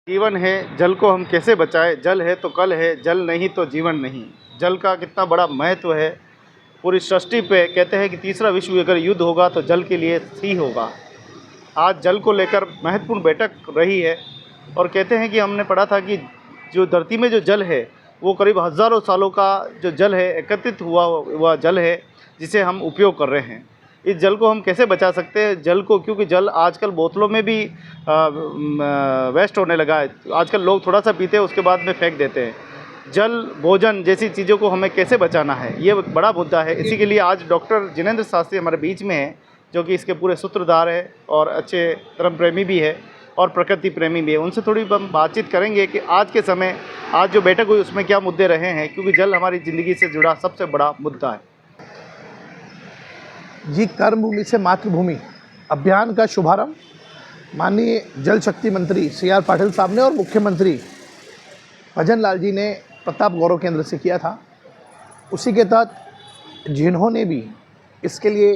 जीवन है, जल को हम कैसे बचाएं? जल है तो कल है, जल नहीं तो जीवन नहीं। जल का कितना बड़ा महत्व है पूरी सृष्टि पे। कहते हैं कि तीसरा विश्व अगर युद्ध होगा तो जल के लिए ही होगा। आज जल को लेकर महत्वपूर्ण बैठक रही है और कहते हैं कि हमने पढ़ा था कि जो धरती में जो जल है वो करीब हज़ारों सालों का जो जल है, एकत्रित हुआ जल है, जिसे हम उपयोग कर रहे हैं। इस जल को हम कैसे बचा सकते हैं जल को, क्योंकि जल आजकल बोतलों में भी वेस्ट होने लगा है। आजकल लोग थोड़ा सा पीते हैं, उसके बाद में फेंक देते हैं। जल, भोजन जैसी चीज़ों को हमें कैसे बचाना है, ये बड़ा मुद्दा है। इसी के लिए आज डॉक्टर जिनेंद्र शास्त्री हमारे बीच में हैं, जो कि इसके पूरे सूत्रधार है और अच्छे धर्म प्रेमी भी है और प्रकृति प्रेमी भी है। उनसे थोड़ी हम बातचीत करेंगे कि आज के समय, आज जो बैठक हुई उसमें क्या मुद्दे रहे हैं, क्योंकि जल हमारी ज़िंदगी से जुड़ा सबसे बड़ा मुद्दा है। जी, कर्मभूमि से मातृभूमि अभियान का शुभारंभ माननीय जल शक्ति मंत्री CR पाटिल साहब ने और मुख्यमंत्री भजन लाल जी ने प्रताप गौरव केंद्र से किया था। उसी के तहत जिन्होंने भी इसके लिए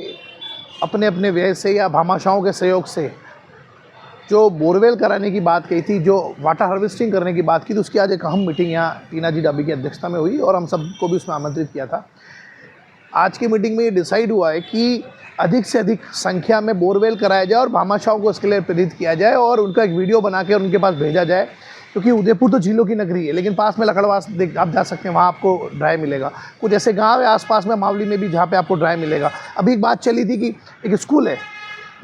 अपने अपने व्यय से या भामाशाहों के सहयोग से जो बोरवेल कराने की बात कही थी, जो वाटर हार्वेस्टिंग करने की बात की थी, उसकी आज एक अहम मीटिंग यहाँ टीना जी डाबी की अध्यक्षता में हुई और हम सबको भी उसमें आमंत्रित किया था। आज की मीटिंग में ये डिसाइड हुआ है कि अधिक से अधिक संख्या में बोरवेल कराया जाए और भामाशाहों को इसके लिए प्रेरित किया जाए और उनका एक वीडियो बना के उनके पास भेजा जाए, क्योंकि उदयपुर तो झीलों की नगरी है, लेकिन पास में लकड़वास आप जा सकते हैं, वहाँ आपको ड्राई मिलेगा। कुछ ऐसे गांव है आसपास में, मावली में भी, जहाँ पे आपको ड्राई मिलेगा। अभी एक बात चली थी कि एक स्कूल है,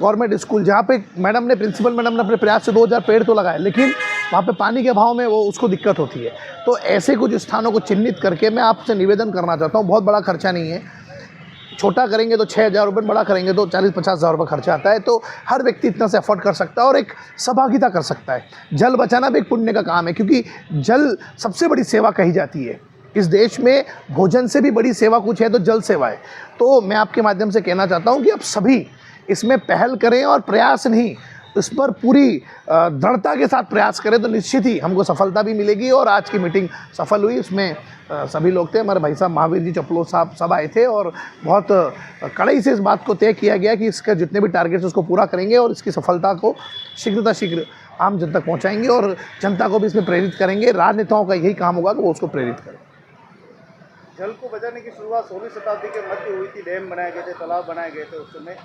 गवर्नमेंट स्कूल, जहाँ पे प्रिंसिपल मैडम ने अपने प्रयास से 2000 पेड़ तो लगाए, लेकिन वहाँ पे पानी के अभाव में वो उसको दिक्कत होती है। तो ऐसे कुछ स्थानों को चिन्हित करके मैं आपसे निवेदन करना चाहता हूँ। बहुत बड़ा खर्चा नहीं है, छोटा करेंगे तो 6000 रुपये, बड़ा करेंगे तो 40-50 हज़ार रुपये खर्चा आता है। तो हर व्यक्ति इतना से अफोर्ड कर सकता है और एक सहभागिता कर सकता है। जल बचाना भी एक पुण्य का काम है, क्योंकि जल सबसे बड़ी सेवा कही जाती है। इस देश में भोजन से भी बड़ी सेवा कुछ है तो जल सेवा है। तो मैं आपके माध्यम से कहना चाहता हूँ कि आप सभी इसमें पहल करें और प्रयास नहीं, इस पर पूरी दृढ़ता के साथ प्रयास करें तो निश्चित ही हमको सफलता भी मिलेगी। और आज की मीटिंग सफल हुई, इसमें सभी लोग थे, हमारे भाई साहब महावीर जी चपलो साहब सब आए थे और बहुत कड़ाई से इस बात को तय किया गया कि इसके जितने भी टारगेट्स उसको पूरा करेंगे और इसकी सफलता को शीघ्र आम जन तक पहुँचाएंगे और जनता को भी इसमें प्रेरित करेंगे। राजनेताओं का यही काम होगा कि वो उसको प्रेरित करें। जल को बचाने की शुरुआत 16वीं शताब्दी के मध्य हुई थी। डैम बनाए गए थे, तालाब बनाए गए थे उस समय।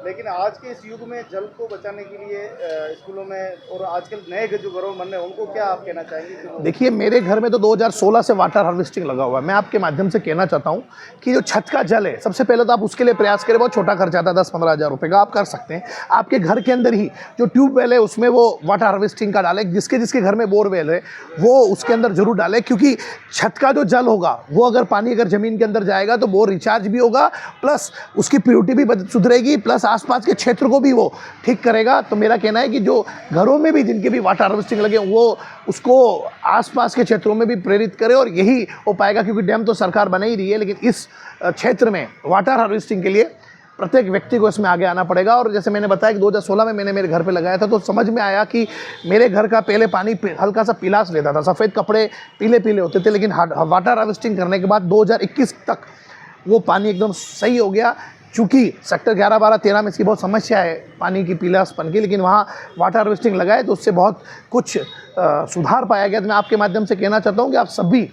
लेकिन आज के इस युग में जल को बचाने के लिए स्कूलों में और आजकल नए जो घरों बन रहे हैं, उनको क्या आप कहना चाहेंगे? देखिए, मेरे घर में तो 2016 से वाटर हार्वेस्टिंग लगा हुआ है। मैं आपके माध्यम से कहना चाहता हूँ कि जो छत का जल है, सबसे पहले तो आप उसके लिए प्रयास करें। बहुत छोटा खर्चा आता है, 10-15 हज़ार रुपये का, आप कर सकते हैं। आपके घर के अंदर ही जो ट्यूबवेल है उसमें वो वाटर हार्वेस्टिंग का डालें। जिसके घर में बोरवेल है वो उसके अंदर जरूर डालें, क्योंकि छत का जो जल होगा वो अगर पानी अगर ज़मीन के अंदर जाएगा तो बोर रिचार्ज भी होगा, प्लस उसकी प्योरिटी भी सुधरेगी, प्लस आसपास के क्षेत्र को भी वो ठीक करेगा। तो मेरा कहना है कि जो घरों में भी जिनके भी वाटर हार्वेस्टिंग लगे वो उसको आसपास के क्षेत्रों में भी प्रेरित करे और यही हो पाएगा, क्योंकि डैम तो सरकार बना ही रही है, लेकिन इस क्षेत्र में वाटर हार्वेस्टिंग के लिए प्रत्येक व्यक्ति को इसमें आगे आना पड़ेगा। और जैसे मैंने बताया कि 2016 में मैंने मेरे घर पे लगाया था, तो समझ में आया कि मेरे घर का पहले पानी हल्का सा पीलास लेता था, सफ़ेद कपड़े पीले पीले होते थे, लेकिन वाटर हार्वेस्टिंग करने के बाद 2021 तक वो पानी एकदम सही हो गया। चूँकि सेक्टर 11, 12, 13 में इसकी बहुत समस्या है पानी की पीलासपन की, लेकिन वहाँ वाटर हार्वेस्टिंग लगाए तो उससे बहुत कुछ सुधार पाया गया। तो मैं आपके माध्यम से कहना चाहता हूँ कि आप सभी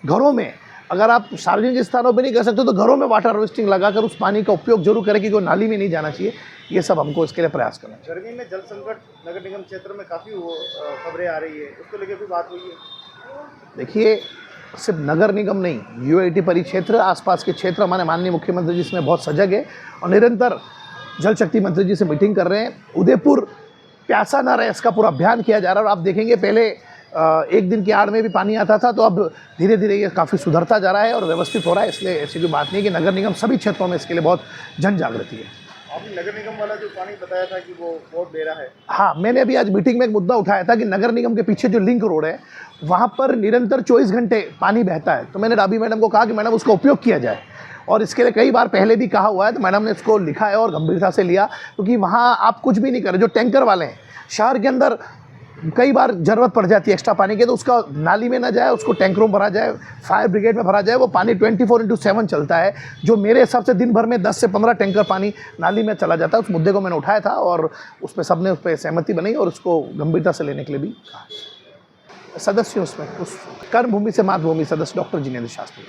घरों में, अगर आप सार्वजनिक स्थानों पे नहीं कर सकते तो घरों में वाटर हार्वेस्टिंग लगाकर उस पानी का उपयोग जरूर करें, कि कोई नाली में नहीं जाना चाहिए। ये सब हमको इसके लिए प्रयास करना चाहिए। गर्मी में जल संकट नगर निगम क्षेत्र में काफ़ी खबरें आ रही है, उसको लेकर भी बात हुई है? देखिए, सिर्फ नगर निगम नहीं, UIT परिक्षेत्र, आसपास के क्षेत्र, हमारे माननीय मुख्यमंत्री जी इसमें बहुत सजग है और निरंतर जल शक्ति मंत्री जी से मीटिंग कर रहे हैं। उदयपुर प्यासा ना रहे, इसका पूरा अभियान किया जा रहा है। और आप देखेंगे पहले एक दिन की आड़ में भी पानी आता था, तो अब धीरे धीरे ये काफ़ी सुधरता जा रहा है और व्यवस्थित हो रहा है। इसलिए ऐसी कोई बात नहीं कि नगर निगम सभी क्षेत्रों में इसके लिए बहुत जन जागृति है। आपने नगर निगम वाला जो पानी बताया था कि वो बहुत बेरा है। हाँ, मैंने अभी आज मीटिंग में एक मुद्दा उठाया था कि नगर निगम के पीछे जो लिंक रोड है वहाँ पर निरंतर 24 घंटे पानी बहता है। तो मैंने डाबी मैडम को कहा कि मैडम उसका उपयोग किया जाए, और इसके लिए कई बार पहले भी कहा हुआ है। तो मैडम ने इसको लिखा है और गंभीरता से लिया, क्योंकि वहाँ आप कुछ भी नहीं करें। जो टैंकर वाले हैं शहर के अंदर, कई बार ज़रूरत पड़ जाती है एक्स्ट्रा पानी की, तो उसका नाली में ना जाए, उसको टैंकरों में भरा जाए, फायर ब्रिगेड में भरा जाए। वो पानी 24/7 चलता है, जो मेरे हिसाब से दिन भर में 10 से 15 टैंकर पानी नाली में चला जाता है। उस मुद्दे को मैंने उठाया था और उस पर सबने उस पर सहमति बनाई और उसको गंभीरता से लेने के लिए भी कहा। सदस्य हूँ उसमें, उस कर्म भूमि से मातृभूमि सदस्य डॉक्टर जिनेंद्र शास्त्री।